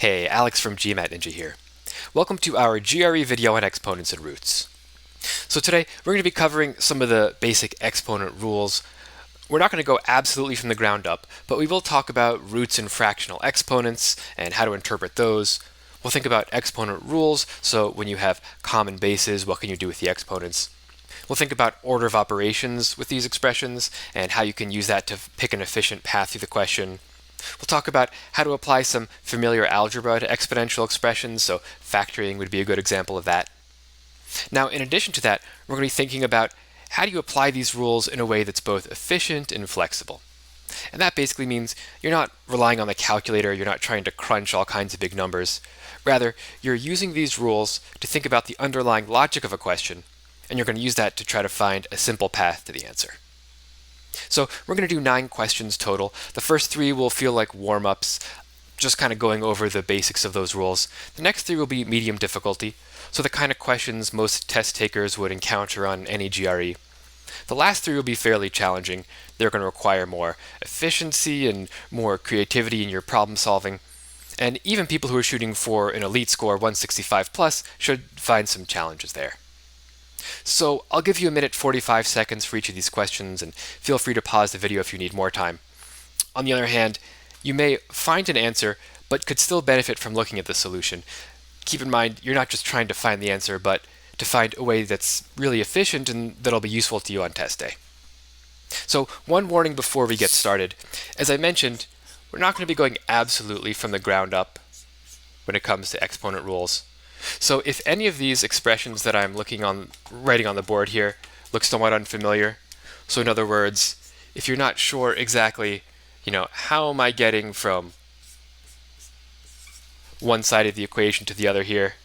Hey, Alex from GMAT Ninja here. Welcome to our GRE video on exponents and roots. So today we're going to be covering some of the basic exponent rules. We're not going to go absolutely from the ground up, but we will talk about roots and fractional exponents and how to interpret those. We'll think about exponent rules, so when you have common bases, what can you do with the exponents? We'll think about order of operations with these expressions and how you can use that to pick an efficient path through the question. We'll talk about how to apply some familiar algebra to exponential expressions, so factoring would be a good example of that. Now, in addition to that, we're going to be thinking about how do you apply these rules in a way that's both efficient and flexible. And that basically means you're not relying on the calculator, you're not trying to crunch all kinds of big numbers. Rather, you're using these rules to think about the underlying logic of a question, and you're going to use that to try to find a simple path to the answer. So we're going to do 9 questions total. The first 3 will feel like warm-ups, just kind of going over the basics of those rules. The next 3 will be medium difficulty, so the kind of questions most test takers would encounter on any GRE. The last 3 will be fairly challenging. They're going to require more efficiency and more creativity in your problem solving. And even people who are shooting for an elite score 165 plus should find some challenges there. So I'll give you a minute 45 seconds for each of these questions, and feel free to pause the video if you need more time. On the other hand, you may find an answer, but could still benefit from looking at the solution. Keep in mind, you're not just trying to find the answer, but to find a way that's really efficient and that'll be useful to you on test day. So one warning before we get started. As I mentioned, we're not going to be going absolutely from the ground up when it comes to exponent rules. So if any of these expressions that I'm writing on the board here look somewhat unfamiliar, so in other words, if you're not sure exactly, how am I getting from one side of the equation to the other here,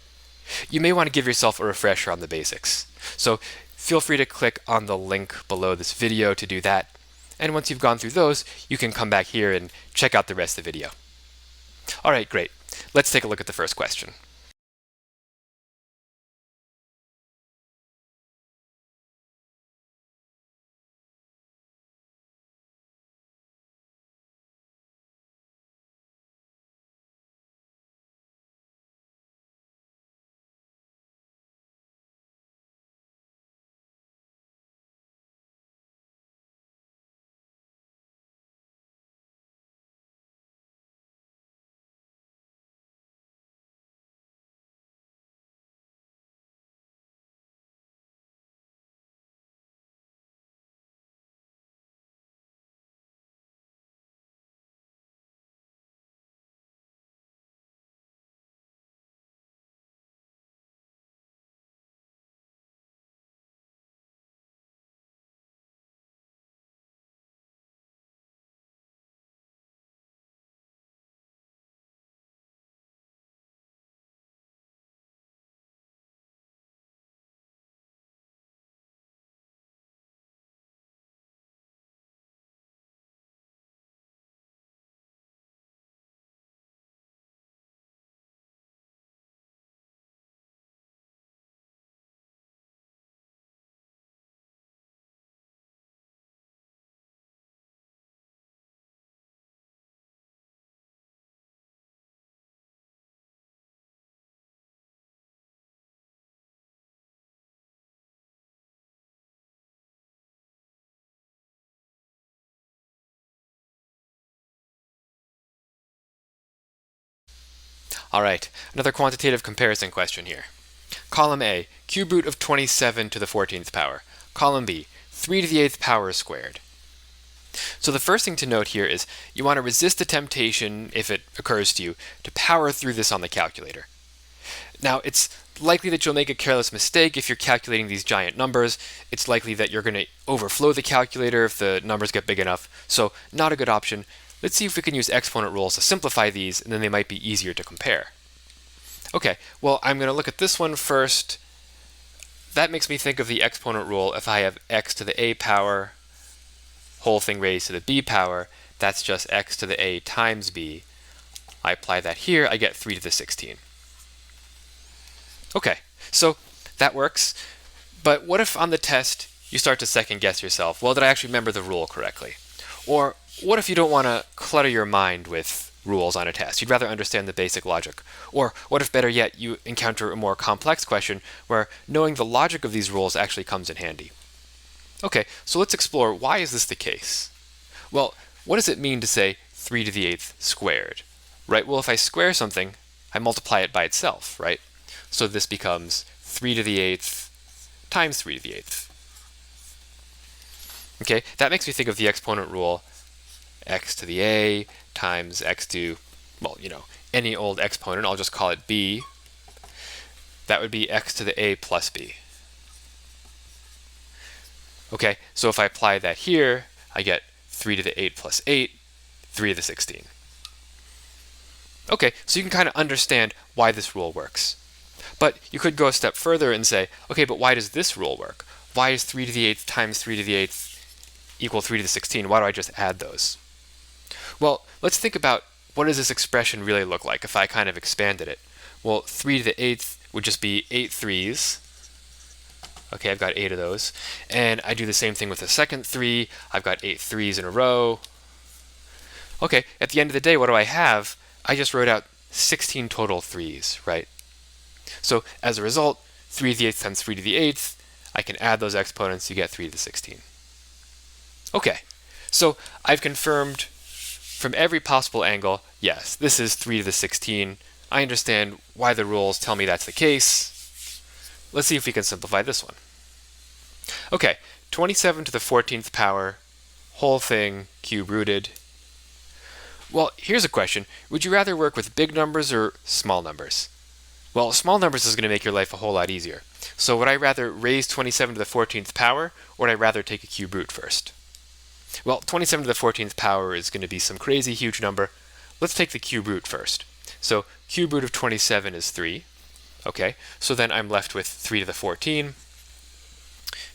you may want to give yourself a refresher on the basics. So feel free to click on the link below this video to do that. And once you've gone through those, you can come back here and check out the rest of the video. All right, great. Let's take a look at the first question. All right, another quantitative comparison question here. Column A, cube root of 27 to the 14th power. Column B, 3 to the 8th power squared. So the first thing to note here is you want to resist the temptation, if it occurs to you, to power through this on the calculator. Now, it's likely that you'll make a careless mistake if you're calculating these giant numbers. It's likely that you're going to overflow the calculator if the numbers get big enough, so not a good option. Let's see if we can use exponent rules to simplify these, and then they might be easier to compare. Okay, well, I'm going to look at this one first. That makes me think of the exponent rule. If I have x to the a power, whole thing raised to the b power, that's just x to the a times b. I apply that here, I get 3 to the 16. Okay, so that works. But what if on the test you start to second guess yourself? Well, did I actually remember the rule correctly? Or what if you don't want to clutter your mind with rules on a test. You'd rather understand the basic logic. Or what if, better yet, you encounter a more complex question where knowing the logic of these rules actually comes in handy? Okay, so let's explore why is this the case? Well, what does it mean to say 3 to the 8th squared? Right, well, if I square something, I multiply it by itself, right? So this becomes 3 to the 8th times 3 to the 8th. Okay, that makes me think of the exponent rule, x to the a times x to, well, any old exponent, I'll just call it b. That would be x to the a plus b. Okay, so if I apply that here, I get 3 to the 8 plus 8, 3 to the 16. Okay, so you can kind of understand why this rule works. But you could go a step further and say, okay, but why does this rule work? Why is 3 to the 8th times 3 to the 8th equal 3 to the 16? Why do I just add those? Well, let's think about what does this expression really look like if I kind of expanded it. Well, 3 to the 8th would just be 8 threes. Okay, I've got 8 of those. And I do the same thing with the second 3. I've got 8 threes in a row. Okay, at the end of the day, what do I have? I just wrote out 16 total threes, right? So as a result, 3 to the 8th times 3 to the 8th, I can add those exponents, you get 3 to the 16. Okay, so I've confirmed from every possible angle, yes, this is 3 to the 16. I understand why the rules tell me that's the case. Let's see if we can simplify this one. Okay, 27 to the 14th power, whole thing cube rooted. Well, here's a question. Would you rather work with big numbers or small numbers? Well, small numbers is going to make your life a whole lot easier. So would I rather raise 27 to the 14th power, or would I rather take a cube root first? Well, 27 to the 14th power is going to be some crazy huge number. Let's take the cube root first. So cube root of 27 is 3. Okay, so then I'm left with 3 to the 14.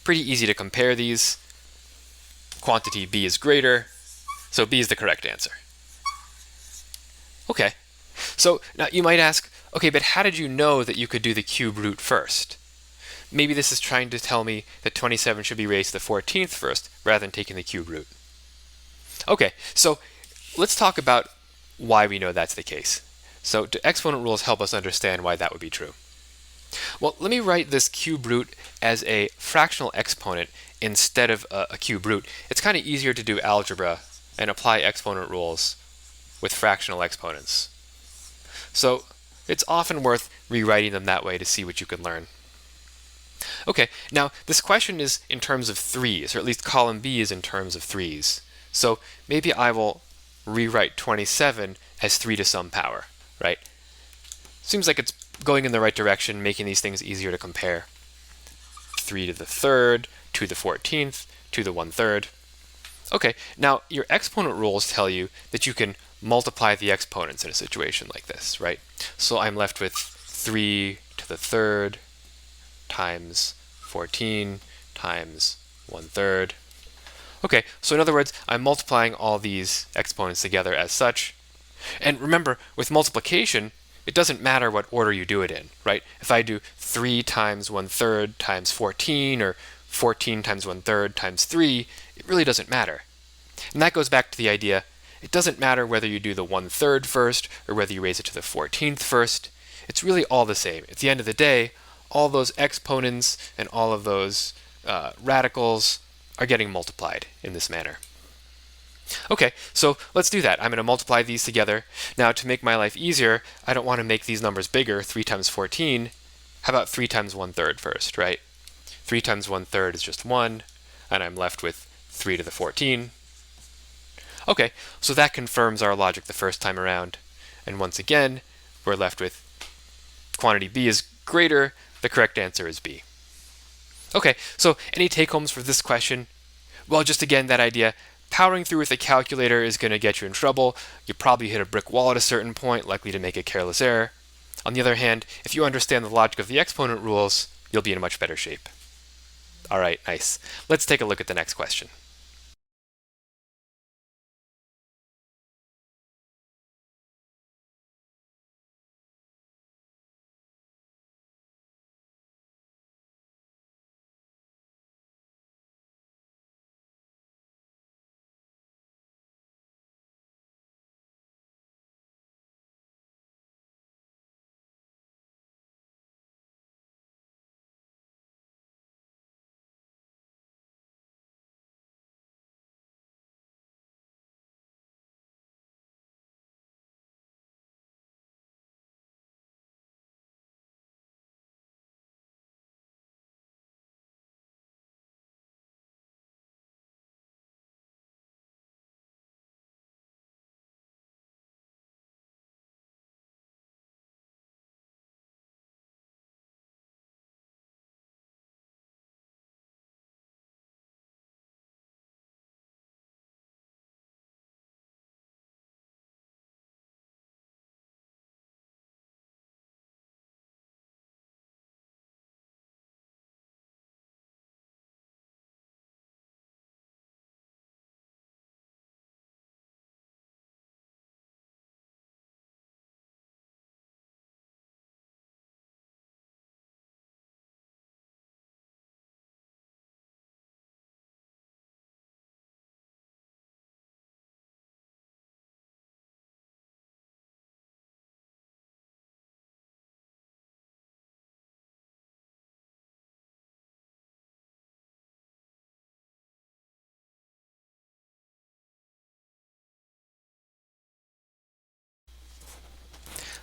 Pretty easy to compare these. Quantity b is greater, so b is the correct answer. Okay, so now you might ask, okay, but how did you know that you could do the cube root first? Maybe this is trying to tell me that 27 should be raised to the 14th first, rather than taking the cube root. Okay, so let's talk about why we know that's the case. So do exponent rules help us understand why that would be true? Well, let me write this cube root as a fractional exponent instead of a cube root. It's kind of easier to do algebra and apply exponent rules with fractional exponents. So it's often worth rewriting them that way to see what you can learn. Okay, now this question is in terms of threes, or at least column B is in terms of threes. So maybe I will rewrite 27 as 3 to some power, right? Seems like it's going in the right direction, making these things easier to compare. 3 to the 3rd, to the 14th, to the 1/3. Okay, now your exponent rules tell you that you can multiply the exponents in a situation like this, right? So I'm left with 3 to the 3rd times 14 times 1/3. Okay, so in other words, I'm multiplying all these exponents together as such. And remember, with multiplication, it doesn't matter what order you do it in, right? If I do 3 times 1/3 times 14, or 14 times 1/3 times 3, it really doesn't matter. And that goes back to the idea, it doesn't matter whether you do the 1/3 first, or whether you raise it to the 14th first. It's really all the same. At the end of the day, all those exponents and all of those radicals are getting multiplied in this manner. Okay, so let's do that. I'm going to multiply these together. Now, to make my life easier, I don't want to make these numbers bigger, 3 times 14. How about 3 times 1/3 first, right? 3 times 1/3 is just 1, and I'm left with 3 to the 14. Okay, so that confirms our logic the first time around. And once again, we're left with quantity b is greater. The correct answer is b. Okay, so any take-homes for this question? Well, just again, that idea, powering through with a calculator is going to get you in trouble. You probably hit a brick wall at a certain point, likely to make a careless error. On the other hand, if you understand the logic of the exponent rules, you'll be in much better shape. All right, nice. Let's take a look at the next question.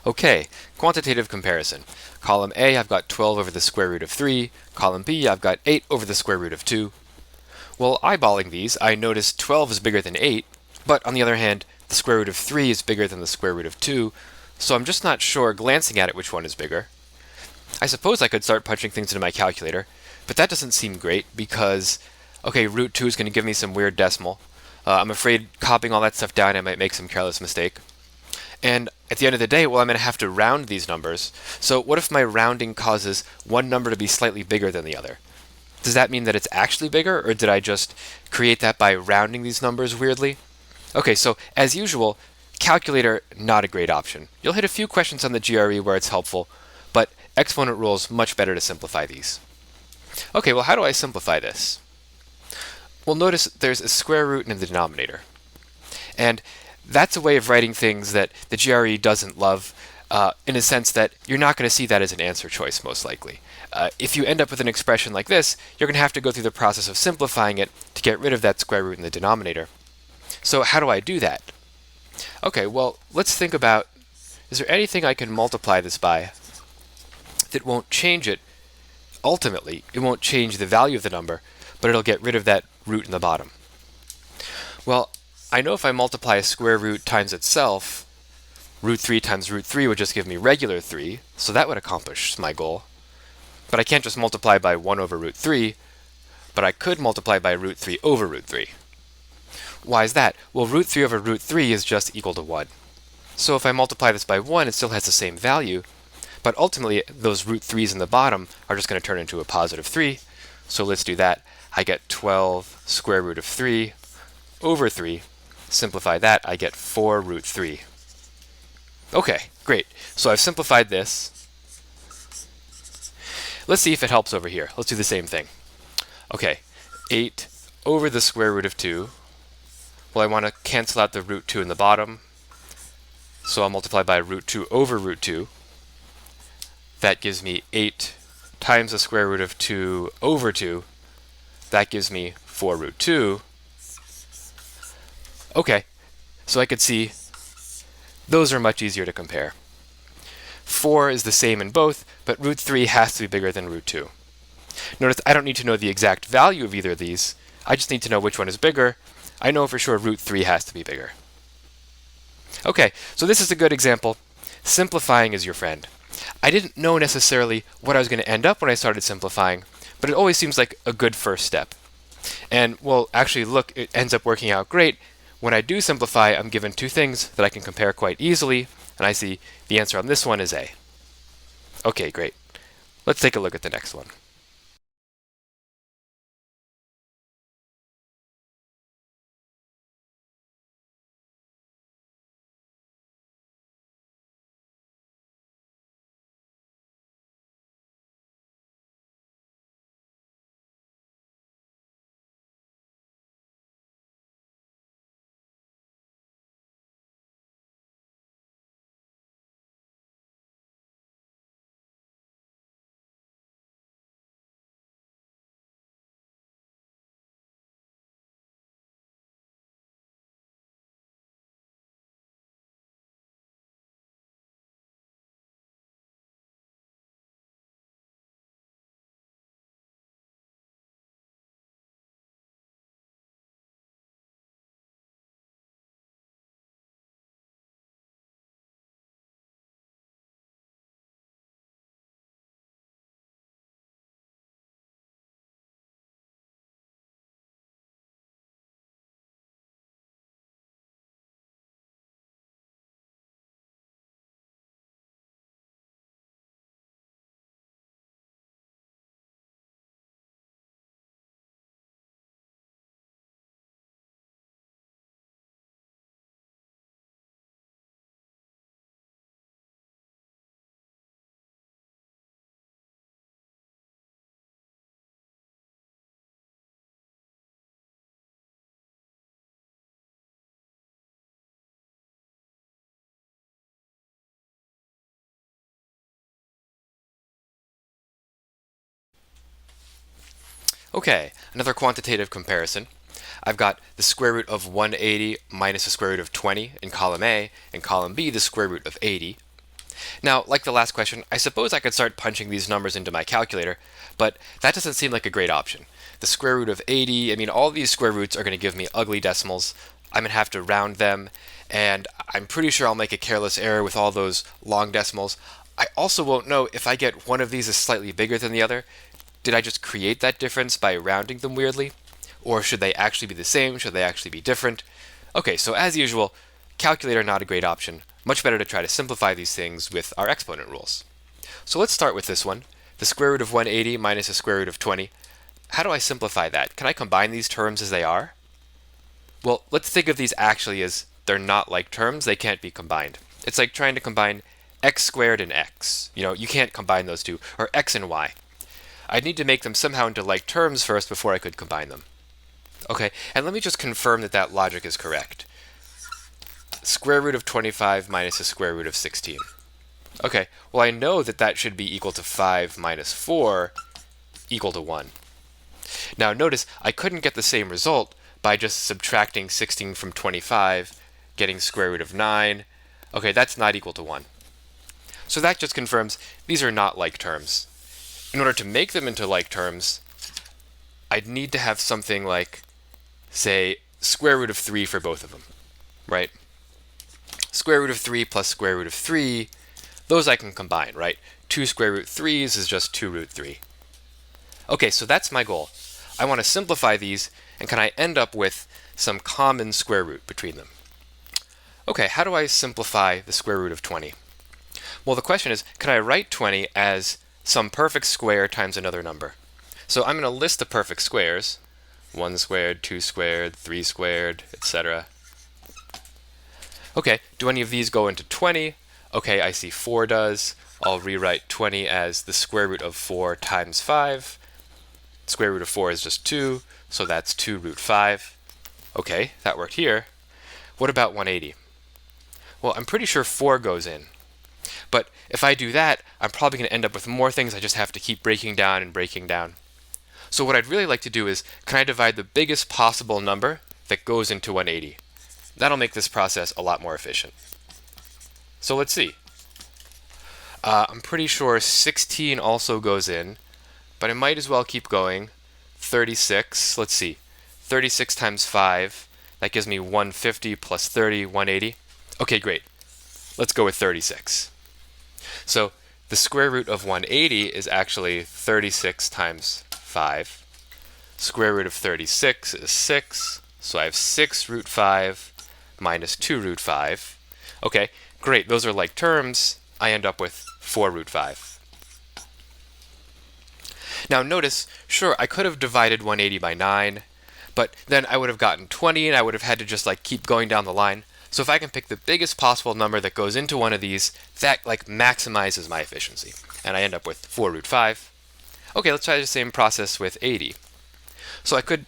Okay, quantitative comparison. Column A, I've got 12 over the square root of 3. Column B, I've got 8 over the square root of 2. Well, eyeballing these, I notice 12 is bigger than 8, but on the other hand, the square root of 3 is bigger than the square root of 2, so I'm just not sure, glancing at it, which one is bigger. I suppose I could start punching things into my calculator, but that doesn't seem great because, okay, root 2 is going to give me some weird decimal. I'm afraid copying all that stuff down, I might make some careless mistake. And at the end of the day, well, I'm going to have to round these numbers. So what if my rounding causes one number to be slightly bigger than the other? Does that mean that it's actually bigger, or did I just create that by rounding these numbers weirdly? Okay, so as usual, calculator, not a great option. You'll hit a few questions on the GRE where it's helpful, but exponent rules, much better to simplify these. Okay, well, how do I simplify this? Well, notice there's a square root in the denominator. And that's a way of writing things that the GRE doesn't love, in a sense that you're not going to see that as an answer choice, most likely. If you end up with an expression like this, you're going to have to go through the process of simplifying it to get rid of that square root in the denominator. So how do I do that? Okay, well, let's think about, is there anything I can multiply this by that won't change it? Ultimately, it won't change the value of the number, but it'll get rid of that root in the bottom. Well, I know if I multiply a square root times itself, root 3 times root 3 would just give me regular 3, so that would accomplish my goal. But I can't just multiply by 1 over root 3, but I could multiply by root 3 over root 3. Why is that? Well, root 3 over root 3 is just equal to 1. So if I multiply this by 1, it still has the same value, but ultimately those root 3's in the bottom are just going to turn into a positive 3. So let's do that. I get 12 square root of 3 over 3. Simplify that, I get 4 root 3. Okay, great. So I've simplified this. Let's see if it helps over here. Let's do the same thing. Okay, 8 over the square root of 2. Well, I want to cancel out the root 2 in the bottom. So I'll multiply by root 2 over root 2. That gives me 8 times the square root of 2 over 2. That gives me 4 root 2. Okay, so I could see those are much easier to compare. 4 is the same in both, but root 3 has to be bigger than root 2. Notice I don't need to know the exact value of either of these. I just need to know which one is bigger. I know for sure root 3 has to be bigger. Okay, so this is a good example. Simplifying is your friend. I didn't know necessarily what I was going to end up when I started simplifying, but it always seems like a good first step. And, well, actually, look, it ends up working out great. When I do simplify, I'm given two things that I can compare quite easily, and I see the answer on this one is A. Okay, great. Let's take a look at the next one. Okay, another quantitative comparison. I've got the square root of 180 minus the square root of 20 in column A, and column B the square root of 80. Now, like the last question, I suppose I could start punching these numbers into my calculator, but that doesn't seem like a great option. The square root of 80, I mean, all these square roots are going to give me ugly decimals. I'm going to have to round them, and I'm pretty sure I'll make a careless error with all those long decimals. I also won't know if I get one of these is slightly bigger than the other. Did I just create that difference by rounding them weirdly? Or should they actually be the same? Should they actually be different? Okay, so as usual, calculator not a great option. Much better to try to simplify these things with our exponent rules. So let's start with this one. The square root of 180 minus the square root of 20. How do I simplify that? Can I combine these terms as they are? Well, let's think of these actually as they're not like terms. They can't be combined. It's like trying to combine x squared and x. You can't combine those two, or x and y. I'd need to make them somehow into like terms first before I could combine them. Okay, and let me just confirm that that logic is correct. Square root of 25 minus the square root of 16. Okay, well I know that that should be equal to 5 minus 4 equal to 1. Now notice I couldn't get the same result by just subtracting 16 from 25, getting square root of 9. Okay, that's not equal to 1. So that just confirms these are not like terms. In order to make them into like terms, I'd need to have something like, say, square root of 3 for both of them, right? Square root of 3 plus square root of 3, those I can combine, right? 2 square root 3s is just 2 root 3. Okay, so that's my goal. I want to simplify these, and can I end up with some common square root between them? Okay, how do I simplify the square root of 20? Well, the question is, can I write 20 as some perfect square times another number? So I'm going to list the perfect squares. 1 squared, 2 squared, 3 squared, etc. Okay, do any of these go into 20? Okay, I see 4 does. I'll rewrite 20 as the square root of 4 times 5. Square root of 4 is just 2, so that's 2 root 5. Okay, that worked here. What about 180? Well, I'm pretty sure 4 goes in. But if I do that, I'm probably going to end up with more things I just have to keep breaking down and breaking down. So what I'd really like to do is, can I divide the biggest possible number that goes into 180? That'll make this process a lot more efficient. So let's see. I'm pretty sure 16 also goes in, but I might as well keep going. 36, let's see. 36 times 5, that gives me 150 plus 30, 180. Okay, great. Let's go with 36. So the square root of 180 is actually 36 times 5. Square root of 36 is 6, so I have 6 root 5 minus 2 root 5. Okay, great, those are like terms. I end up with 4 root 5. Now notice, sure, I could have divided 180 by 9, but then I would have gotten 20 and I would have had to just keep going down the line. So if I can pick the biggest possible number that goes into one of these, that maximizes my efficiency. And I end up with 4 root 5. Okay, let's try the same process with 80. So I could,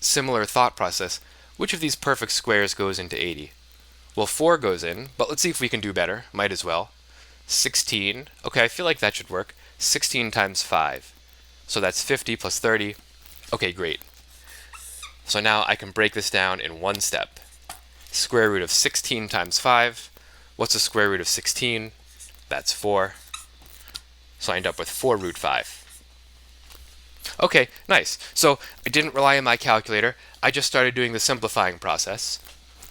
similar thought process. Which of these perfect squares goes into 80? Well, 4 goes in, but let's see if we can do better. Might as well. 16. Okay, I feel like that should work. 16 times 5. So that's 50 plus 30. Okay, great. So now I can break this down in one step. Square root of 16 times 5. What's the square root of 16? That's 4. So I end up with 4 root 5. Okay, nice. So I didn't rely on my calculator. I just started doing the simplifying process.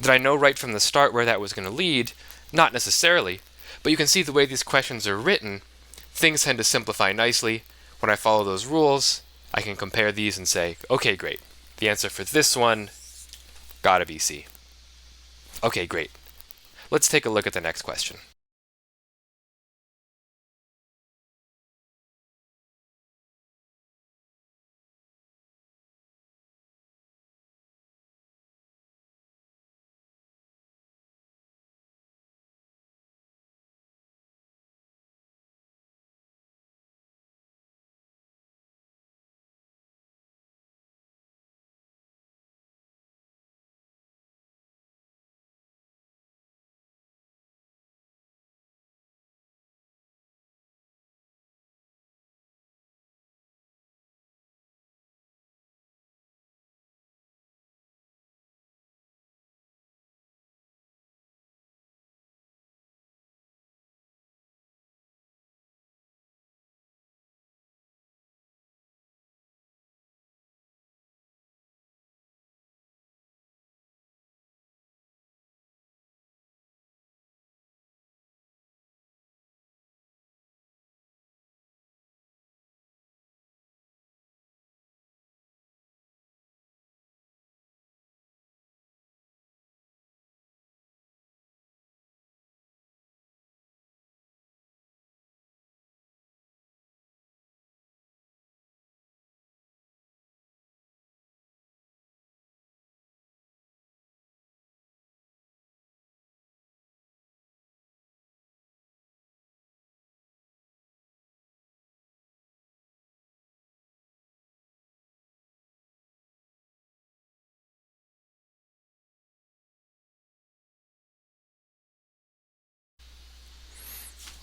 Did I know right from the start where that was going to lead? Not necessarily. But you can see the way these questions are written, things tend to simplify nicely. When I follow those rules, I can compare these and say, okay, great. The answer for this one, gotta be C. Okay, great. Let's take a look at the next question.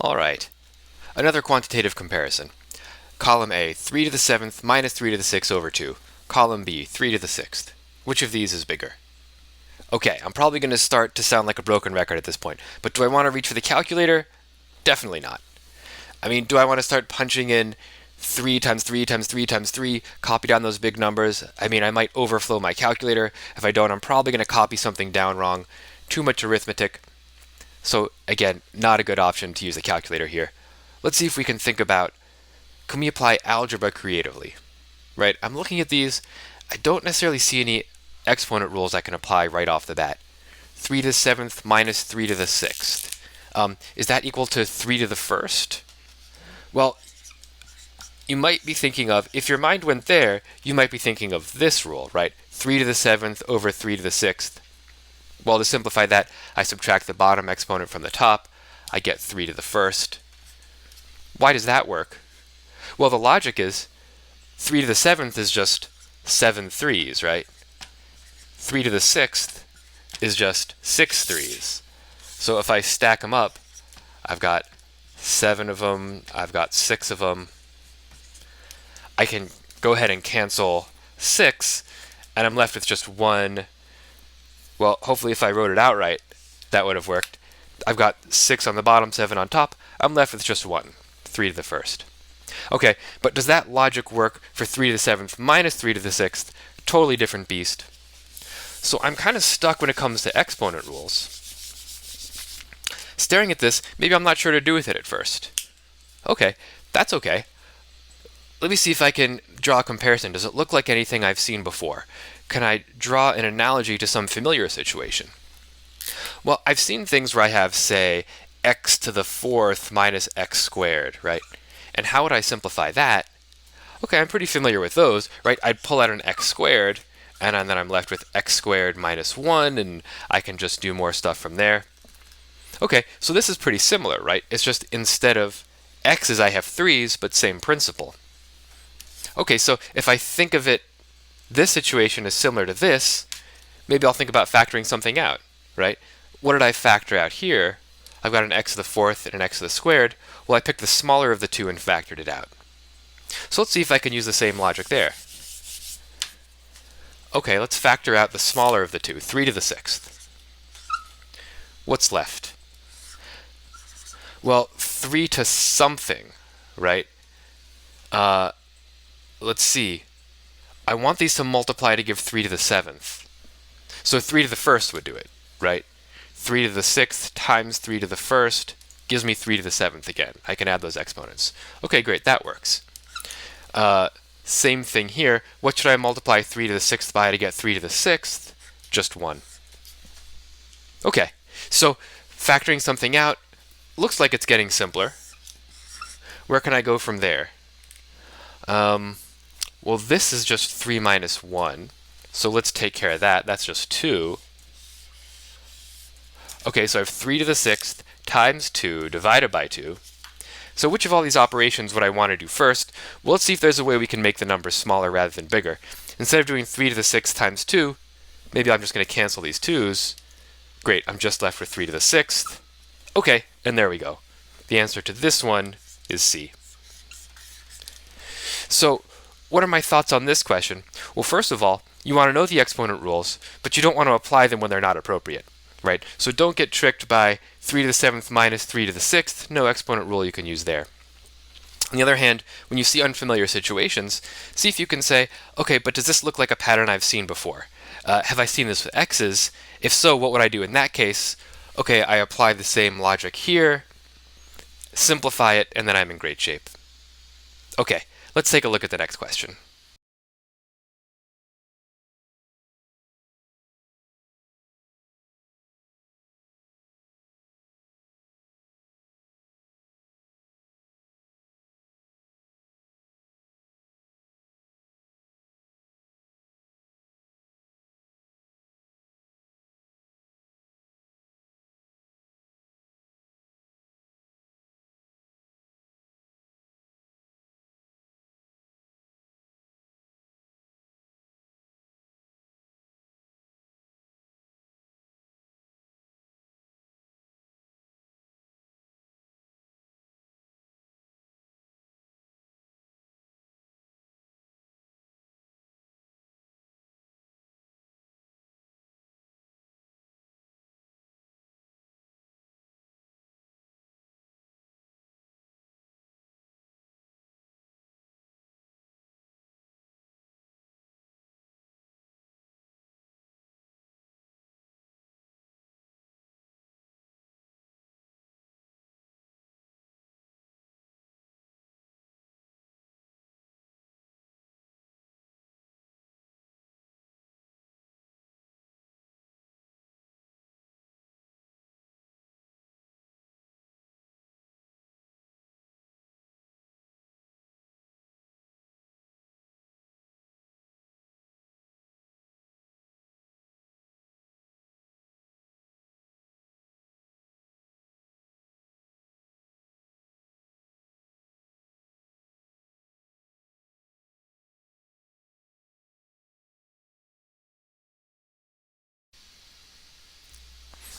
All right, another quantitative comparison. Column A, 3 to the 7th minus 3 to the 6th over 2. Column B, 3 to the 6th. Which of these is bigger? Okay, I'm probably going to start to sound like a broken record at this point, but do I want to reach for the calculator? Definitely not. I mean, do I want to start punching in 3 times 3 times 3 times 3, copy down those big numbers? I mean, I might overflow my calculator. If I don't, I'm probably going to copy something down wrong. Too much arithmetic. So again, not a good option to use a calculator here. Let's see if we can think about, can we apply algebra creatively? Right, I'm looking at these. I don't necessarily see any exponent rules I can apply right off the bat. 3 to the 7th minus 3 to the 6th. Is that equal to 3 to the 1st? Well, you might be thinking of, if your mind went there, you might be thinking of this rule, right? 3 to the 7th over 3 to the 6th. Well, to simplify that, I subtract the bottom exponent from the top. I get 3 to the 1st. Why does that work? Well, the logic is 3 to the 7th is just 7 threes, right? 3 to the 6th is just 6 threes. So if I stack them up, I've got 7 of them, I've got 6 of them. I can go ahead and cancel 6, and I'm left with just 1. Well, hopefully if I wrote it out right, that would have worked. I've got 6 on the bottom, 7 on top. I'm left with just 1, 3 to the 1st. Okay, but does that logic work for 3 to the 7th minus 3 to the 6th? Totally different beast. So I'm kind of stuck when it comes to exponent rules. Staring at this, maybe I'm not sure what to do with it at first. Okay, that's okay. Let me see if I can draw a comparison. Does it look like anything I've seen before? Can I draw an analogy to some familiar situation? Well, I've seen things where I have, say, x to the 4th minus x squared, right? And how would I simplify that? Okay, I'm pretty familiar with those, right? I'd pull out an x squared, and then I'm left with x squared minus 1, and I can just do more stuff from there. Okay, so this is pretty similar, right? It's just instead of x's, I have 3's, but same principle. Okay, so if I think of it, this situation is similar to this, maybe I'll think about factoring something out, right? What did I factor out here? I've got an x to the 4th and an x to the squared. Well, I picked the smaller of the two and factored it out. So let's see if I can use the same logic there. Okay, let's factor out the smaller of the two, 3 to the 6th. What's left? Well, 3 to something, right? Let's see. I want these to multiply to give 3 to the 7th. So 3 to the 1st would do it, right? 3 to the 6th times 3 to the 1st gives me 3 to the 7th again. I can add those exponents. Okay, great, that works. Same thing here. What should I multiply 3 to the 6th by to get 3 to the 6th? Just 1. Okay, so factoring something out looks like it's getting simpler. Where can I go from there? Well, this is just 3 minus 1. So let's take care of that. That's just 2. Okay, so I have 3 to the 6th times 2 divided by 2. So which of all these operations would I want to do first? Well, let's see if there's a way we can make the numbers smaller rather than bigger. Instead of doing 3 to the 6th times 2, maybe I'm just going to cancel these 2's. Great, I'm just left with 3 to the 6th. Okay, and there we go. The answer to this one is C. So what are my thoughts on this question? Well, first of all, you want to know the exponent rules, but you don't want to apply them when they're not appropriate, right? So don't get tricked by 3 to the 7th minus 3 to the 6th. No exponent rule you can use there. On the other hand, when you see unfamiliar situations, see if you can say, okay, but does this look like a pattern I've seen before? Have I seen this with x's? If so, what would I do in that case? Okay, I apply the same logic here, simplify it, and then I'm in great shape. Okay, let's take a look at the next question.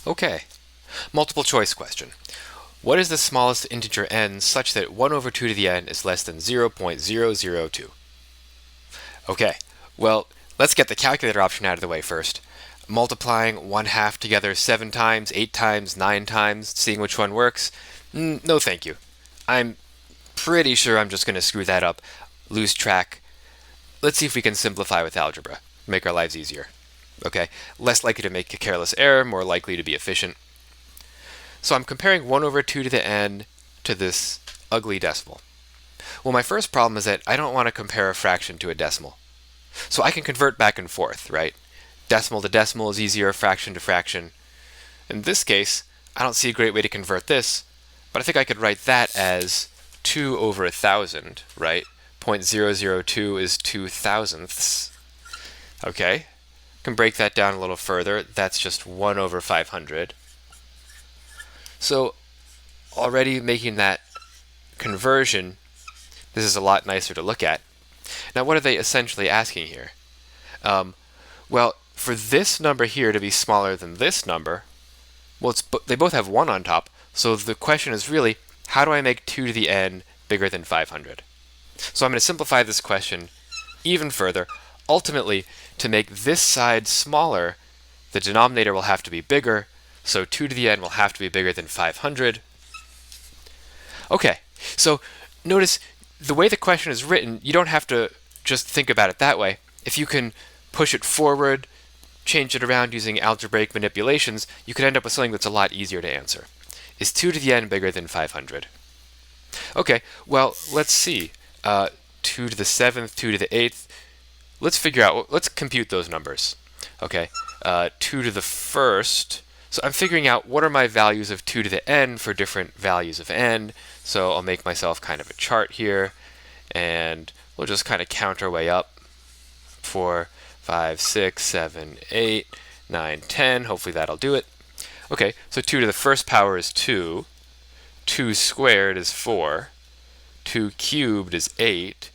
Okay, multiple choice question. What is the smallest integer n such that 1 over 2 to the n is less than 0.002? Okay, well, let's get the calculator option out of the way first. Multiplying 1/2 together 7 times, 8 times, 9 times, seeing which one works? No thank you. I'm pretty sure I'm just going to screw that up, lose track. Let's see if we can simplify with algebra, make our lives easier. Okay, less likely to make a careless error, more likely to be efficient. So I'm comparing 1 over 2 to the n to this ugly decimal. Well, my first problem is that I don't want to compare a fraction to a decimal. So I can convert back and forth, right? Decimal to decimal is easier, fraction to fraction. In this case, I don't see a great way to convert this, but I think I could write that as 2 over 1,000, right? 0.002 is 2 thousandths. Okay, can break that down a little further. That's just 1 over 500. So already making that conversion, this is a lot nicer to look at. Now, what are they essentially asking here? Well, for this number here to be smaller than this number, well, they both have 1 on top, so the question is really, how do I make 2 to the n bigger than 500? So I'm going to simplify this question even further. Ultimately, to make this side smaller, the denominator will have to be bigger, so 2 to the n will have to be bigger than 500. Okay, so notice the way the question is written, you don't have to just think about it that way. If you can push it forward, change it around using algebraic manipulations, you could end up with something that's a lot easier to answer. Is 2 to the n bigger than 500? Okay, well, let's see. 2 to the 7th, 2 to the 8th. Let's figure out, let's compute those numbers. Okay, 2 to the 1st. So I'm figuring out what are my values of 2 to the n for different values of n. So I'll make myself kind of a chart here, and we'll just kind of count our way up. 4, 5, 6, 7, 8, 9, 10. Hopefully that'll do it. Okay, so 2 to the 1st power is 2. 2 squared is 4. 2 cubed is 8.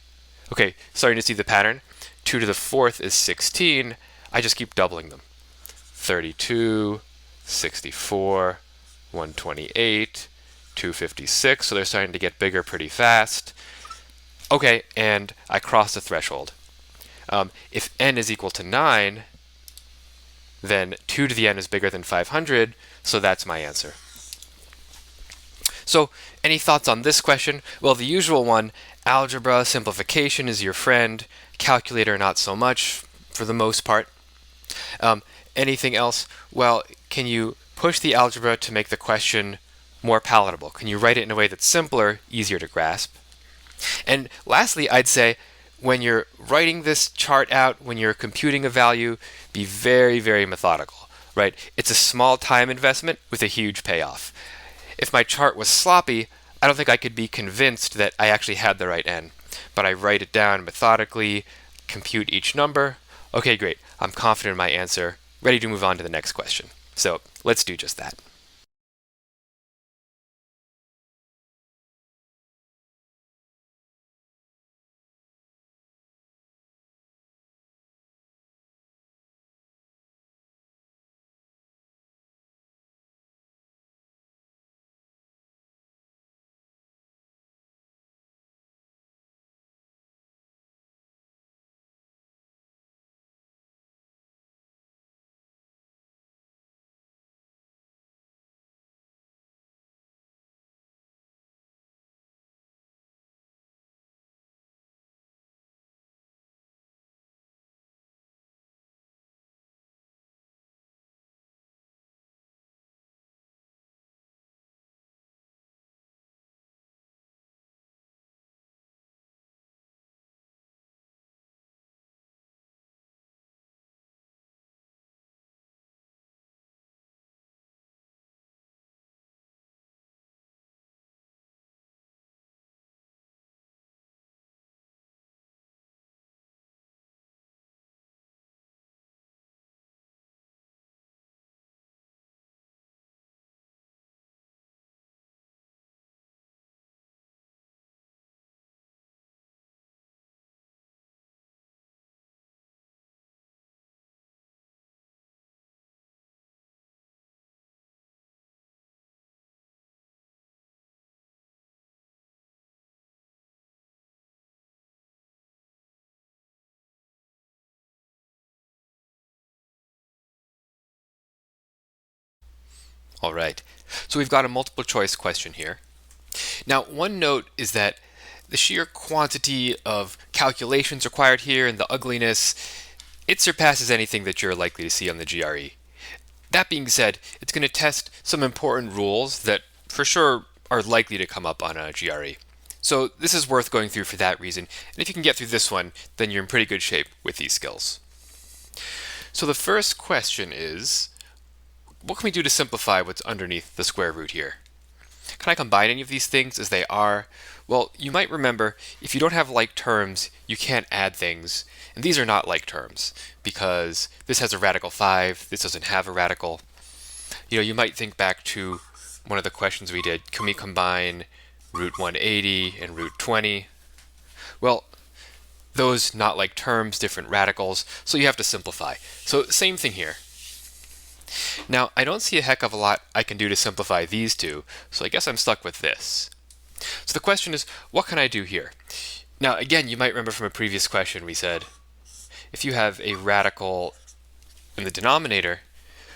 Okay, starting to see the pattern. 2 to the 4th is 16. I just keep doubling them. 32, 64, 128, 256. So they're starting to get bigger pretty fast. Okay, and I cross the threshold. If n is equal to 9, then 2 to the n is bigger than 500, so that's my answer. So, any thoughts on this question? Well, the usual one, algebra, simplification is your friend, calculator not so much, for the most part. Anything else? Well, can you push the algebra to make the question more palatable? Can you write it in a way that's simpler, easier to grasp? And lastly, I'd say, when you're writing this chart out, when you're computing a value, be very, very methodical, right? It's a small time investment with a huge payoff. If my chart was sloppy, I don't think I could be convinced that I actually had the right n. But I write it down methodically, compute each number. Okay, great. I'm confident in my answer, ready to move on to the next question. So let's do just that. All right, so we've got a multiple choice question here. Now, one note is that the sheer quantity of calculations required here and the ugliness, it surpasses anything that you're likely to see on the GRE. That being said, it's going to test some important rules that for sure are likely to come up on a GRE. So this is worth going through for that reason, and if you can get through this one, then you're in pretty good shape with these skills. So the first question is, what can we do to simplify what's underneath the square root here? Can I combine any of these things as they are? Well, you might remember, if you don't have like terms, you can't add things. And these are not like terms, because this has a radical 5, this doesn't have a radical. You might think back to one of the questions we did. Can we combine root 180 and root 20? Well, those not like terms, different radicals, so you have to simplify. So same thing here. Now, I don't see a heck of a lot I can do to simplify these two, so I guess I'm stuck with this. So the question is, what can I do here? Now, again, you might remember from a previous question we said, if you have a radical in the denominator,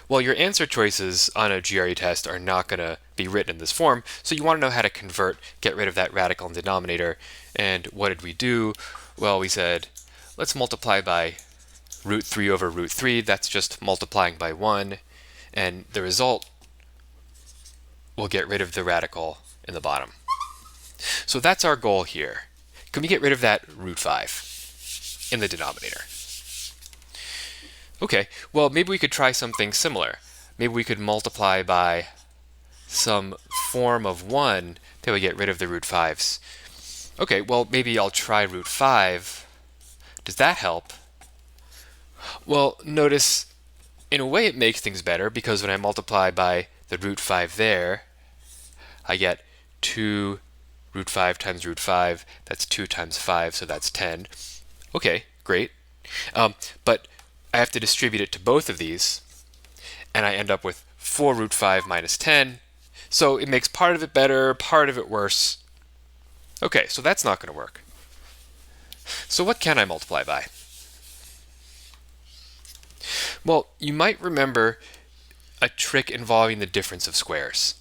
well, your answer choices on a GRE test are not going to be written in this form, so you want to know how to convert, get rid of that radical in the denominator. And what did we do? Well, we said, let's multiply by root 3 over root 3. That's just multiplying by 1. And the result will get rid of the radical in the bottom. So that's our goal here. Can we get rid of that root 5 in the denominator? Okay, well, maybe we could try something similar. Maybe we could multiply by some form of 1 that would get rid of the root 5s. Okay, well, maybe I'll try root 5. Does that help? Well, notice, in a way it makes things better, because when I multiply by the root 5 there, I get 2 root 5 times root 5. That's 2 times 5, so that's 10. Okay, great. But I have to distribute it to both of these, and I end up with 4 root 5 minus 10. So it makes part of it better, part of it worse. Okay, so that's not going to work. So what can I multiply by? Well, you might remember a trick involving the difference of squares.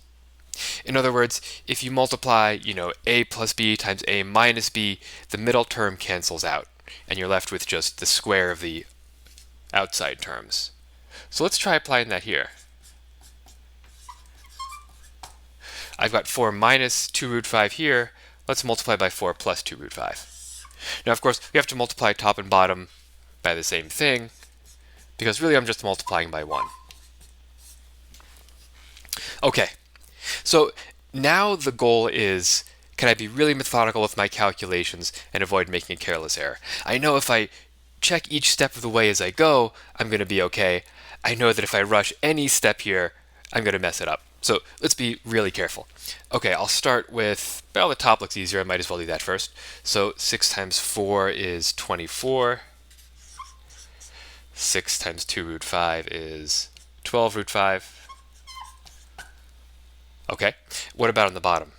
In other words, if you multiply, a plus b times a minus b, the middle term cancels out, and you're left with just the square of the outside terms. So let's try applying that here. I've got 4 minus 2 root 5 here. Let's multiply by 4 plus 2 root 5. Now, of course, we have to multiply top and bottom by the same thing, because really I'm just multiplying by 1. Okay, so now the goal is, can I be really methodical with my calculations and avoid making a careless error? I know if I check each step of the way as I go, I'm going to be okay. I know that if I rush any step here, I'm going to mess it up. So let's be really careful. Okay, I'll start with, well, the top looks easier. I might as well do that first. So 6 times 4 is 24. 6 times 2 root 5 is 12 root 5. Okay, what about on the bottom?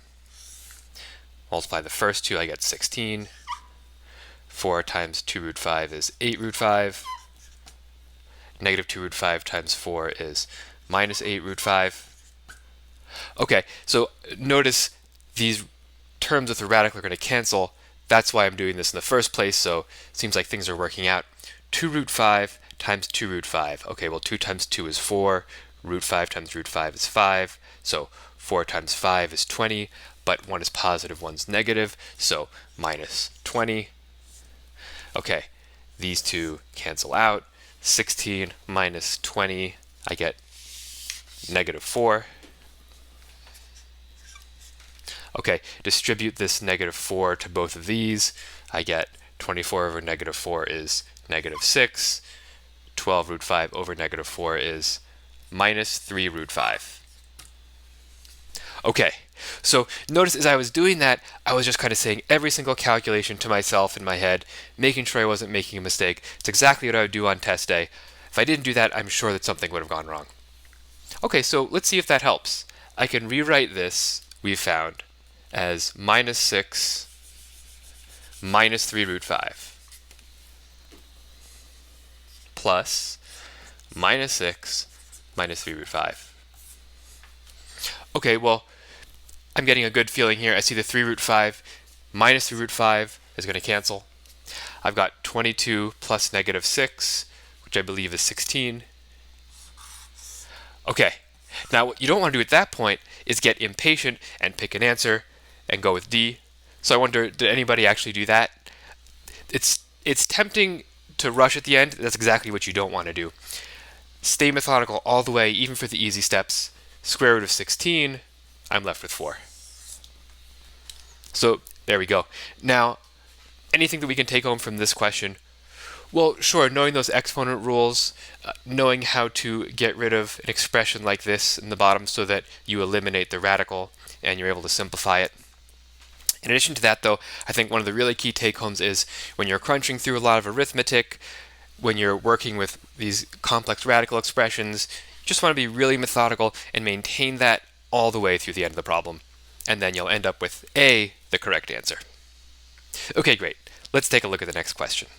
Multiply the first two, I get 16. 4 times 2 root 5 is 8 root 5. Negative 2 root 5 times 4 is minus 8 root 5. Okay, so notice these terms with the radical are going to cancel. That's why I'm doing this in the first place, so it seems like things are working out. 2 root 5 times 2 root 5. Okay, well, 2 times 2 is 4. Root 5 times root 5 is 5. So 4 times 5 is 20, but 1 is positive, 1's negative, so minus 20. Okay, these two cancel out. 16 minus 20, I get negative 4. Okay, distribute this negative 4 to both of these. I get 24 over negative 4 is negative 6. 12 root 5 over negative 4 is minus 3 root 5. Okay, so notice as I was doing that, I was just kind of saying every single calculation to myself in my head, making sure I wasn't making a mistake. It's exactly what I would do on test day. If I didn't do that, I'm sure that something would have gone wrong. Okay, so let's see if that helps. I can rewrite this, we've found, as minus 6 minus 3 root 5 plus minus 6 minus 3 root 5. Okay, well, I'm getting a good feeling here. I see the 3 root 5 minus 3 root 5 is going to cancel. I've got 22 plus negative 6, which I believe is 16. Okay, now what you don't want to do at that point is get impatient and pick an answer and go with D. So I wonder, did anybody actually do that? It's tempting to rush at the end. That's exactly what you don't want to do. Stay methodical all the way, even for the easy steps. Square root of 16, I'm left with 4. So there we go. Now, anything that we can take home from this question? Well, sure, knowing those exponent rules, knowing how to get rid of an expression like this in the bottom so that you eliminate the radical and you're able to simplify it. In addition to that, though, I think one of the really key take-homes is when you're crunching through a lot of arithmetic, when you're working with these complex radical expressions, you just want to be really methodical and maintain that all the way through the end of the problem. And then you'll end up with A, the correct answer. Okay, great. Let's take a look at the next question.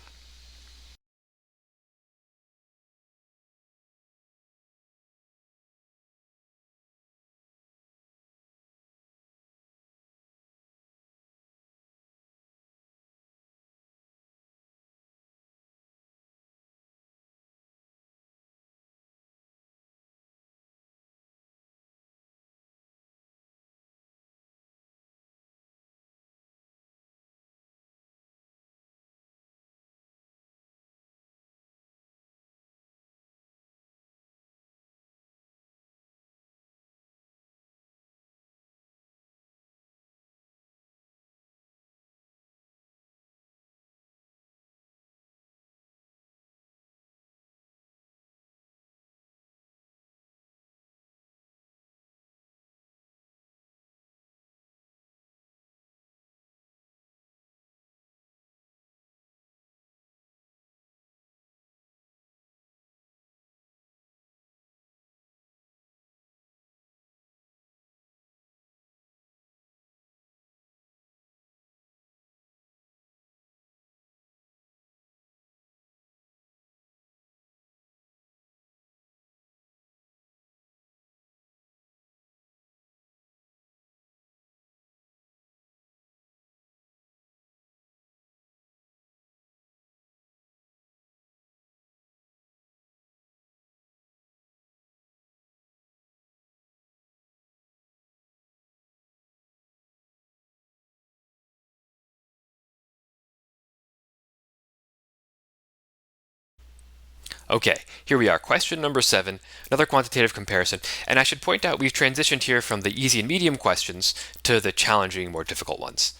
Okay, here we are, question number 7, another quantitative comparison. And I should point out we've transitioned here from the easy and medium questions to the challenging, more difficult ones.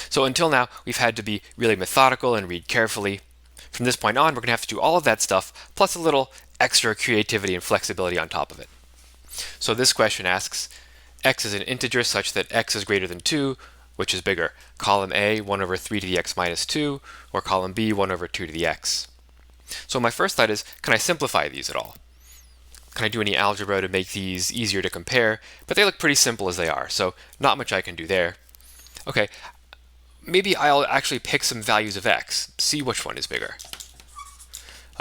So until now, we've had to be really methodical and read carefully. From this point on, we're going to have to do all of that stuff, plus a little extra creativity and flexibility on top of it. So this question asks, x is an integer such that x is greater than 2, which is bigger? Column A, 1 over 3 to the x minus 2, or column B, 1 over 2 to the x? So my first thought is, can I simplify these at all? Can I do any algebra to make these easier to compare? But they look pretty simple as they are, so not much I can do there. Okay, maybe I'll actually pick some values of x, see which one is bigger.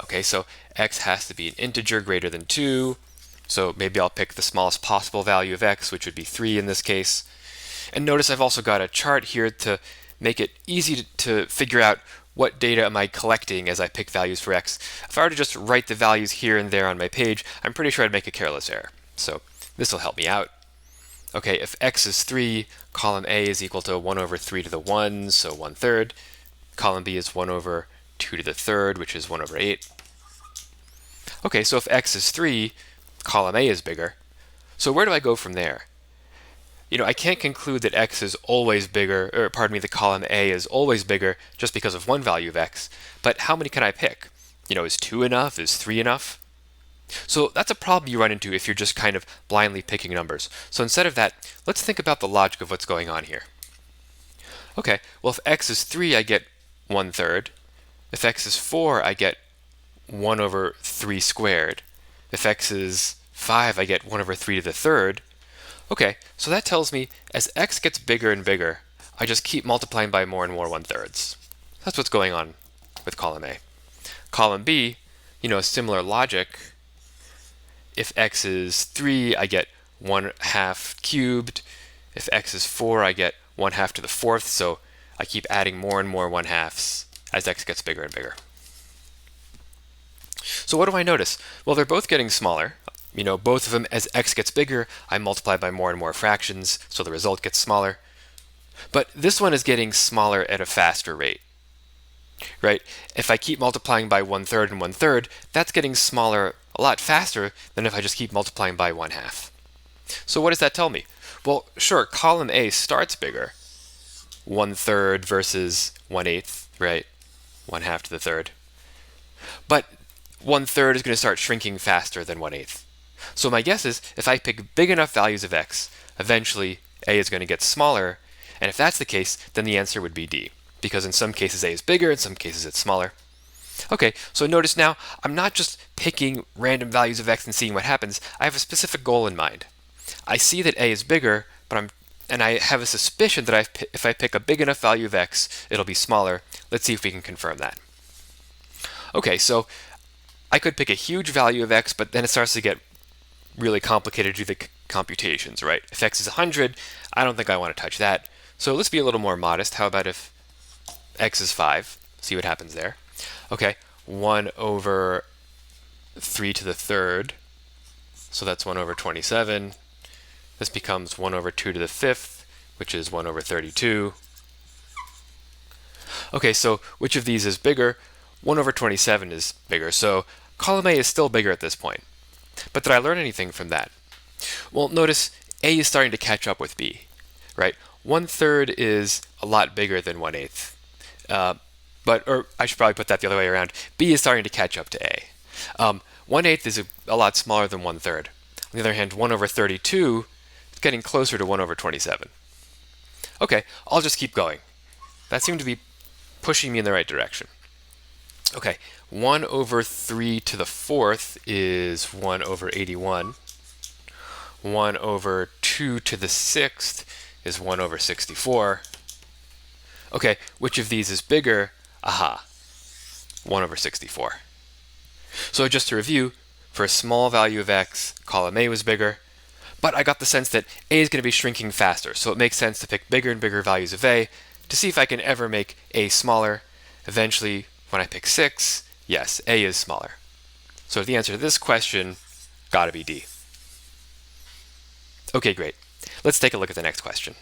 Okay, so x has to be an integer greater than 2, so maybe I'll pick the smallest possible value of x, which would be 3 in this case. And notice I've also got a chart here to make it easy to figure out what data am I collecting as I pick values for x. If I were to just write the values here and there on my page, I'm pretty sure I'd make a careless error. So this will help me out. Okay, if x is 3, column A is equal to 1 over 3 to the 1, so 1/3. Column B is 1 over 2 to the 3rd, which is 1 over 8. Okay, so if x is 3, column A is bigger. So where do I go from there? I can't conclude that x is always bigger, or pardon me, the column A is always bigger just because of one value of x. But how many can I pick? Is 2 enough? Is 3 enough? So that's a problem you run into if you're just kind of blindly picking numbers. So instead of that, let's think about the logic of what's going on here. Okay, well if x is 3, I get 1/3. If x is 4, I get 1 over 3 squared. If x is 5, I get 1 over 3 to the 3rd. Okay, so that tells me as x gets bigger and bigger, I just keep multiplying by more and more 1/3. That's what's going on with column A. Column B, similar logic. If x is 3, I get 1/2 cubed. If x is 4, I get 1/2 to the 4th, so I keep adding more and more 1/2s as x gets bigger and bigger. So what do I notice? Well, they're both getting smaller. Both of them, as x gets bigger, I multiply by more and more fractions, so the result gets smaller. But this one is getting smaller at a faster rate, right? If I keep multiplying by 1/3 and 1/3, that's getting smaller a lot faster than if I just keep multiplying by 1/2. So what does that tell me? Well, sure, column A starts bigger, 1/3 versus 1/8, right? 1/2 to the third. But 1/3 is going to start shrinking faster than 1/8. So my guess is if I pick big enough values of x, eventually a is going to get smaller. And if that's the case, then the answer would be D, because in some cases a is bigger, in some cases it's smaller. Okay, so notice now, I'm not just picking random values of x and seeing what happens. I have a specific goal in mind. I see that a is bigger, and I have a suspicion that if I pick a big enough value of x, it'll be smaller. Let's see if we can confirm that. Okay, so I could pick a huge value of x, but then it starts to get really complicated to do the computations, right? If x is 100, I don't think I want to touch that. So let's be a little more modest. How about if x is 5? See what happens there. Okay, 1/3 to the third. So that's 1/27. This becomes 1/2 to the 5th, which is 1/32. Okay, so which of these is bigger? 1/27 is bigger, so column A is still bigger at this point. But did I learn anything from that? Well, notice A is starting to catch up with B, right? 1/3 is a lot bigger than 1/8. Or I should probably put that the other way around. B is starting to catch up to A. 1/8 is a lot smaller than 1/3. On the other hand, 1/32 is getting closer to 1/27. Okay, I'll just keep going. That seemed to be pushing me in the right direction. Okay, 1/3 to the 4th is 1/81. 1/2 to the 6th is 1/64. Okay, which of these is bigger? Aha, 1/64. So just to review, for a small value of x, column A was bigger, but I got the sense that A is going to be shrinking faster, so it makes sense to pick bigger and bigger values of A to see if I can ever make A smaller. Eventually, when I pick 6, yes, A is smaller. So the answer to this question, gotta be D. Okay, great. Let's take a look at the next question.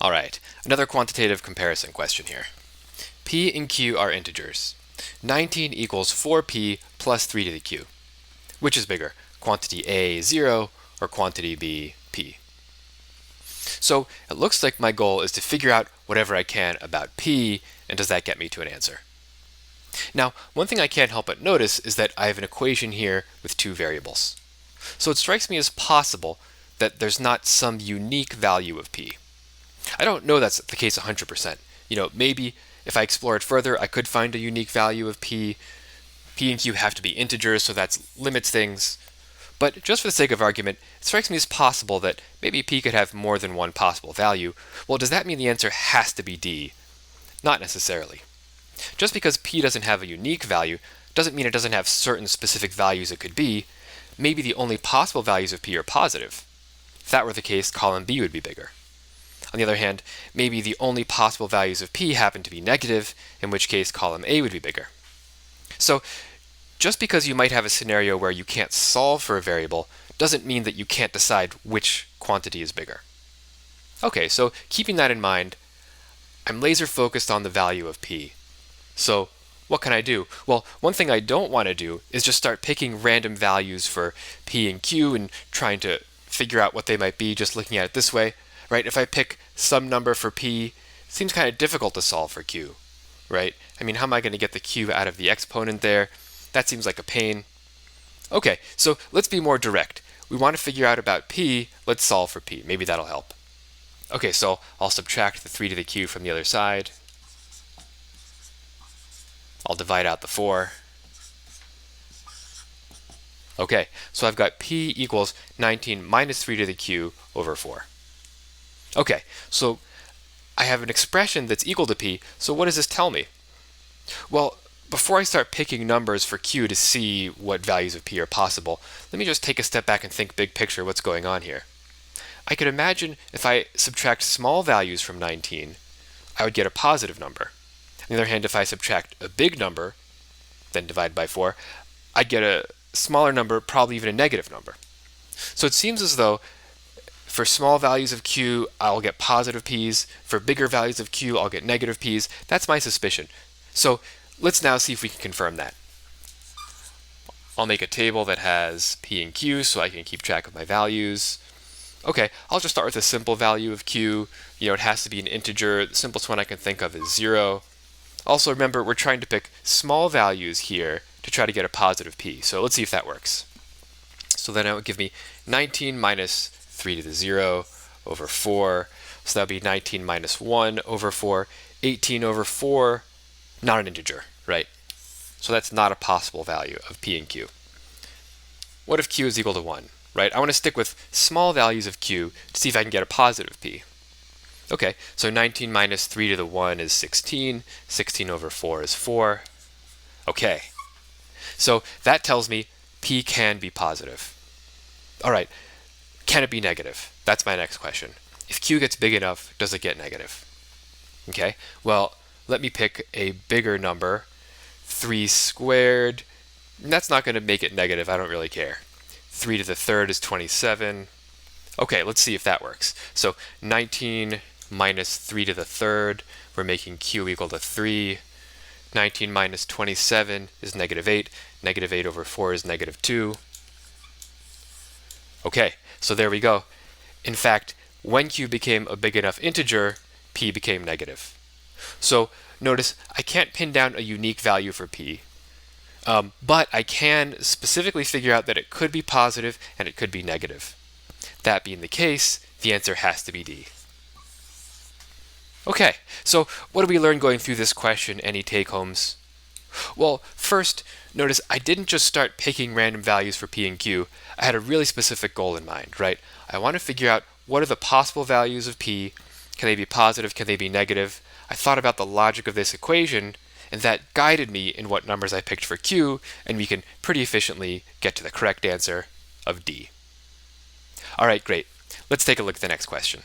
All right, another quantitative comparison question here. P and Q are integers. 19 equals 4p plus 3 to the q. Which is bigger, quantity A, 0, or quantity B, p? So it looks like my goal is to figure out whatever I can about P, and does that get me to an answer? Now, one thing I can't help but notice is that I have an equation here with two variables. So it strikes me as possible that there's not some unique value of p. I don't know that's the case 100%. Maybe if I explore it further, I could find a unique value of p. P and q have to be integers, so that limits things. But just for the sake of argument, it strikes me as possible that maybe p could have more than one possible value. Well, does that mean the answer has to be d? Not necessarily. Just because p doesn't have a unique value doesn't mean it doesn't have certain specific values it could be. Maybe the only possible values of p are positive. If that were the case, column B would be bigger. On the other hand, maybe the only possible values of p happen to be negative, in which case column A would be bigger. So just because you might have a scenario where you can't solve for a variable doesn't mean that you can't decide which quantity is bigger. Okay, so keeping that in mind, I'm laser focused on the value of p. So what can I do? Well, one thing I don't want to do is just start picking random values for p and q and trying to figure out what they might be just looking at it this way, right? If I pick some number for p, it seems kind of difficult to solve for q, right? I mean, how am I going to get the q out of the exponent there? That seems like a pain. Okay, so let's be more direct. We want to figure out about p, let's solve for p. Maybe that'll help. Okay, so I'll subtract the 3 to the q from the other side. I'll divide out the 4. Okay, so I've got p equals 19 minus 3 to the q over 4. Okay, so I have an expression that's equal to p, so what does this tell me? Well, before I start picking numbers for q to see what values of p are possible, let me just take a step back and think big picture what's going on here. I could imagine if I subtract small values from 19, I would get a positive number. On the other hand, if I subtract a big number, then divide by 4, I'd get a smaller number, probably even a negative number. So it seems as though for small values of q, I'll get positive p's. For bigger values of q, I'll get negative p's. That's my suspicion. So let's now see if we can confirm that. I'll make a table that has p and q so I can keep track of my values. Okay, I'll just start with a simple value of q. It has to be an integer. The simplest one I can think of is 0. Also remember, we're trying to pick small values here to try to get a positive p. So let's see if that works. So then that would give me 19 minus 3 to the 0 over 4. So that would be 19 minus 1 over 4. 18 over 4, not an integer, right? So that's not a possible value of p and q. What if q is equal to 1, right? I want to stick with small values of q to see if I can get a positive p. Okay, so 19 minus 3 to the 1 is 16. 16 over 4 is 4. Okay, so that tells me p can be positive. All right, can it be negative? That's my next question. If q gets big enough, does it get negative? Okay, well, let me pick a bigger number. 3 squared. That's not going to make it negative. I don't really care. 3 to the third is 27. Okay, let's see if that works. So 19 minus 3 to the third, we're making q equal to 3. 19 minus 27 is negative 8. Negative 8 over 4 is negative 2. Okay, so there we go. In fact, when q became a big enough integer, p became negative. So notice I can't pin down a unique value for p, but I can specifically figure out that it could be positive and it could be negative. That being the case, the answer has to be D. Okay, so what did we learn going through this question? Any take-homes? Well, first, notice I didn't just start picking random values for p and q. I had a really specific goal in mind, right? I want to figure out what are the possible values of p. Can they be positive? Can they be negative? I thought about the logic of this equation, and that guided me in what numbers I picked for q, and we can pretty efficiently get to the correct answer of D. All right, great. Let's take a look at the next question.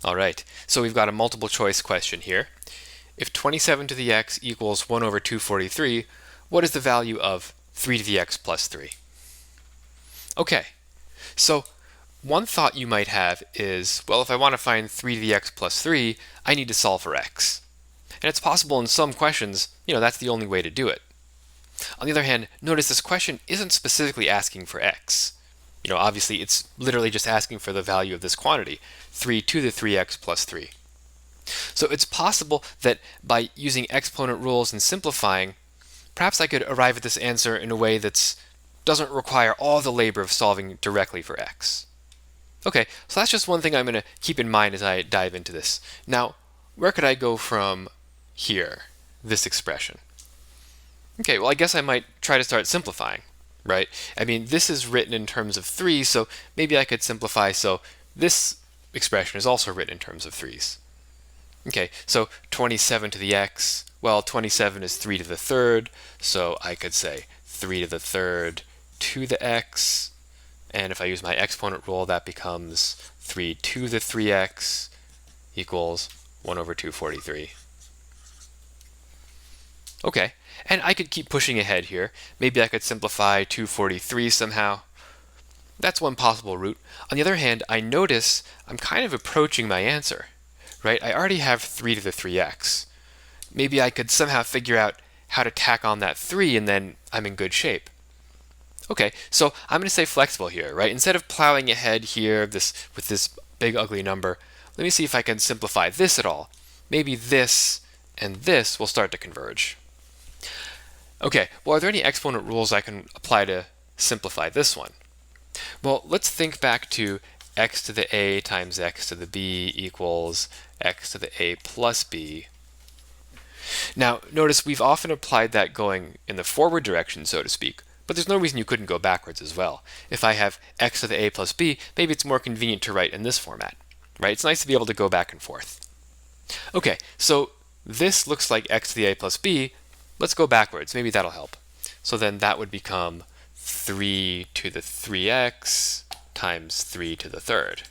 All right, so we've got a multiple choice question here. If 27 to the x equals 1 over 243, what is the value of 3 to the x plus 3? Okay, so one thought you might have is, well, if I want to find 3 to the x plus 3, I need to solve for x. And it's possible in some questions, that's the only way to do it. On the other hand, notice this question isn't specifically asking for x. Obviously, it's literally just asking for the value of this quantity, 3 to the 3x plus 3. So it's possible that by using exponent rules and simplifying, perhaps I could arrive at this answer in a way that doesn't require all the labor of solving directly for x. Okay, so that's just one thing I'm going to keep in mind as I dive into this. Now, where could I go from here, this expression? Okay, well, I guess I might try to start simplifying, right? I mean, this is written in terms of 3, so maybe I could simplify so this expression is also written in terms of 3's. Okay, so 27 to the x, well, 27 is 3 to the third, so I could say 3 to the third to the x, and if I use my exponent rule, that becomes 3 to the 3x equals 1 over 243. Okay, and I could keep pushing ahead here. Maybe I could simplify 243 somehow. That's one possible route. On the other hand, I notice I'm kind of approaching my answer, right? I already have 3 to the 3x. Maybe I could somehow figure out how to tack on that 3 and then I'm in good shape. Okay, so I'm going to stay flexible here, right? Instead of plowing ahead here with this big ugly number, let me see if I can simplify this at all. Maybe this and this will start to converge. Okay, well, are there any exponent rules I can apply to simplify this one? Well, let's think back to x to the a times x to the b equals x to the a plus b. Now, notice we've often applied that going in the forward direction, so to speak, but there's no reason you couldn't go backwards as well. If I have x to the a plus b, maybe it's more convenient to write in this format, right? It's nice to be able to go back and forth. Okay, so this looks like x to the a plus b. Let's go backwards. Maybe that'll help. So then that would become 3 to the 3x times 3 to the third.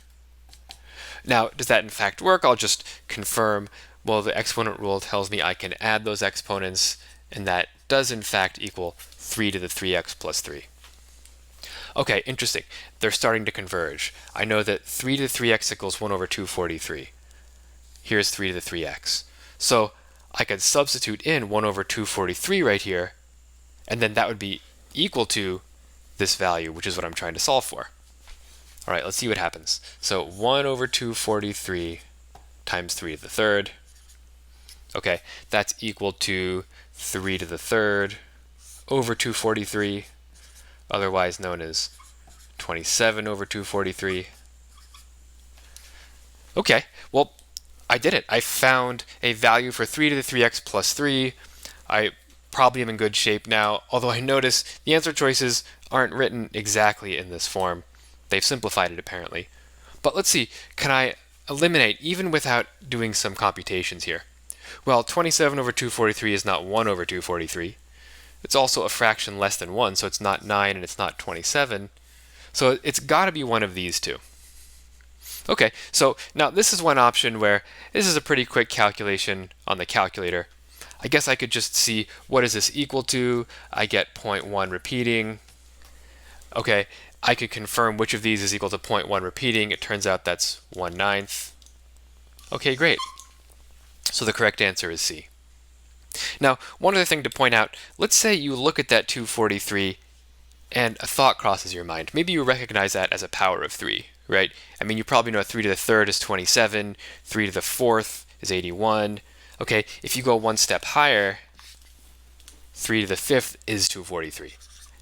Now, does that in fact work? I'll just confirm, well, the exponent rule tells me I can add those exponents, and that does in fact equal 3 to the 3x plus 3. Okay, interesting. They're starting to converge. I know that 3 to the 3x equals 1 over 243. Here's 3 to the 3x. So I could substitute in 1 over 243 right here, and then that would be equal to this value, which is what I'm trying to solve for. All right, let's see what happens. So 1 over 243 times 3 to the third. Okay, that's equal to 3 to the third over 243, otherwise known as 27 over 243. Okay, well, I did it. I found a value for 3 to the 3x plus 3. I probably am in good shape now, although I notice the answer choices aren't written exactly in this form. They've simplified it apparently. But let's see, can I eliminate even without doing some computations here? Well, 27 over 243 is not 1 over 243. It's also a fraction less than 1, so it's not 9 and it's not 27. So it's got to be one of these two. Okay, so now this is one option where this is a pretty quick calculation on the calculator. I guess I could just see what is this equal to. I get 0.1 repeating. Okay, I could confirm which of these is equal to 0.1 repeating. It turns out that's 1/9. Okay, great. So the correct answer is C. Now, one other thing to point out, let's say you look at that 243 and a thought crosses your mind. Maybe you recognize that as a power of 3, right? I mean, you probably know 3 to the third is 27, 3 to the fourth is 81. Okay, if you go one step higher, 3 to the fifth is 243.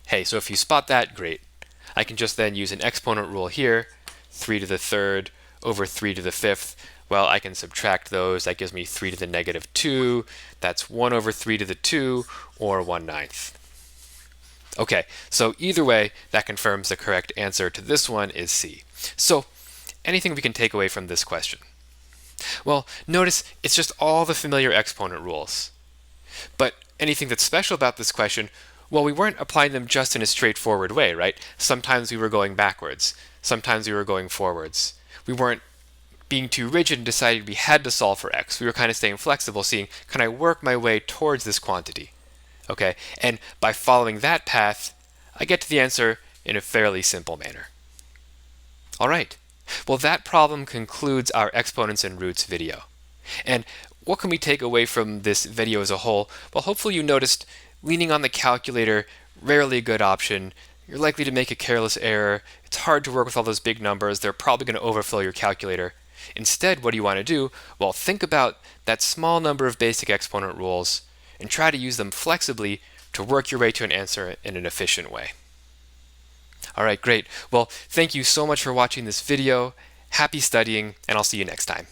Hey, so if you spot that, great. I can just then use an exponent rule here, 3 to the third over 3 to the fifth. Well, I can subtract those. That gives me 3 to the negative 2. That's 1 over 3 to the 2, or 1/9. Okay, so either way, that confirms the correct answer to this one is C. So, anything we can take away from this question? Well, notice it's just all the familiar exponent rules. But anything that's special about this question, well, we weren't applying them just in a straightforward way, right? Sometimes we were going backwards. Sometimes we were going forwards. We weren't being too rigid and decided we had to solve for x. We were kind of staying flexible, seeing, can I work my way towards this quantity? Okay, and by following that path, I get to the answer in a fairly simple manner. All right, well, that problem concludes our exponents and roots video. And what can we take away from this video as a whole? Well, hopefully you noticed leaning on the calculator, rarely a good option. You're likely to make a careless error. It's hard to work with all those big numbers. They're probably going to overfill your calculator. Instead, what do you want to do? Well, think about that small number of basic exponent rules and try to use them flexibly to work your way to an answer in an efficient way. All right, great. Well, thank you so much for watching this video. Happy studying, and I'll see you next time.